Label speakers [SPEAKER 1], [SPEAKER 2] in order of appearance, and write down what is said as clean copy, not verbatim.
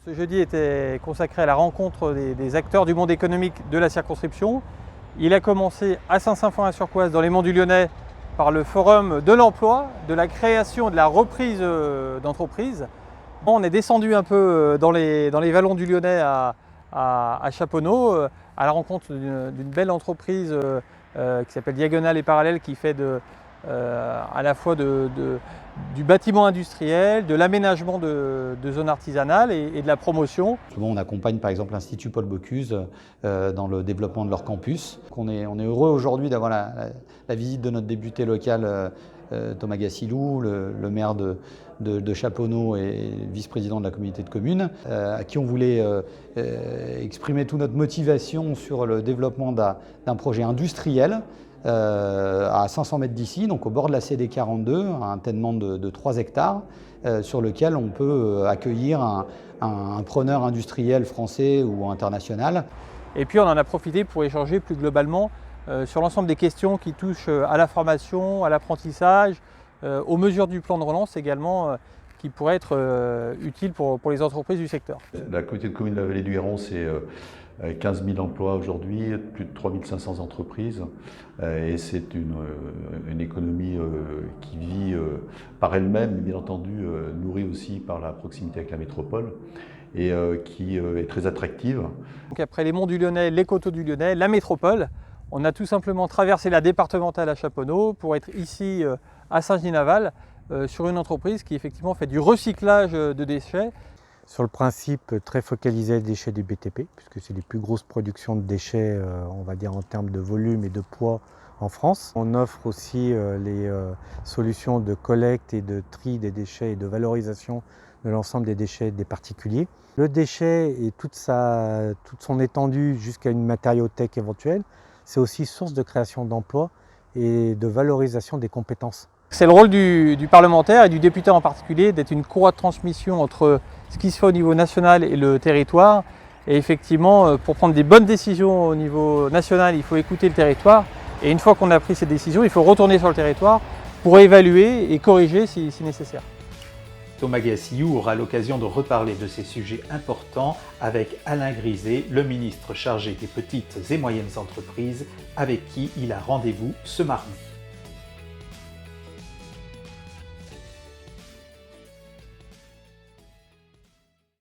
[SPEAKER 1] Ce jeudi était consacré à la rencontre des acteurs du monde économique de la circonscription. Il a commencé à Saint-Symphorien-sur-Coise, dans les Monts du Lyonnais, par le forum de l'emploi, de la création et de la reprise d'entreprises. On est descendu un peu dans les vallons du Lyonnais à Chaponneau, à la rencontre d'une belle entreprise qui s'appelle Diagonale et Parallèle, qui fait à la fois du bâtiment industriel, de l'aménagement de zones artisanales et de la promotion.
[SPEAKER 2] Souvent, on accompagne par exemple l'Institut Paul Bocuse dans le développement de leur campus. On est heureux aujourd'hui d'avoir la visite de notre député local Thomas Gassilou, le maire de Chaponneau et vice-président de la communauté de communes, à qui on voulait exprimer toute notre motivation sur le développement d'un projet industriel à 500 mètres d'ici, donc au bord de la CD 42, un tènement de 3 hectares, sur lequel on peut accueillir un preneur industriel français ou international.
[SPEAKER 1] Et puis on en a profité pour échanger plus globalement sur l'ensemble des questions qui touchent à la formation, à l'apprentissage, aux mesures du plan de relance également, qui pourraient être utiles pour les entreprises du secteur.
[SPEAKER 3] La communauté de communes de la vallée du Héron, c'est 15 000 emplois aujourd'hui, plus de 3 500 entreprises, et c'est une économie qui vit par elle-même, bien entendu nourrie aussi par la proximité avec la métropole, et qui est très attractive.
[SPEAKER 1] Donc après les monts du Lyonnais, les coteaux du Lyonnais, la métropole, on a tout simplement traversé la départementale à Chaponneau pour être ici à Saint-Genis-Naval sur une entreprise qui effectivement fait du recyclage de déchets.
[SPEAKER 4] Sur le principe très focalisé déchets du BTP, puisque c'est les plus grosses productions de déchets, on va dire en termes de volume et de poids en France. On offre aussi les solutions de collecte et de tri des déchets et de valorisation de l'ensemble des déchets des particuliers. Le déchet et toute son étendue jusqu'à une matériothèque éventuelle, c'est aussi source de création d'emplois et de valorisation des compétences.
[SPEAKER 1] C'est le rôle du parlementaire et du député en particulier d'être une courroie de transmission entre ce qui se fait au niveau national et le territoire. Et effectivement, pour prendre des bonnes décisions au niveau national, il faut écouter le territoire. Et une fois qu'on a pris ces décisions, il faut retourner sur le territoire pour évaluer et corriger si nécessaire.
[SPEAKER 5] Thomas Gassilou aura l'occasion de reparler de ces sujets importants avec Alain Griset, le ministre chargé des petites et moyennes entreprises, avec qui il a rendez-vous ce mardi.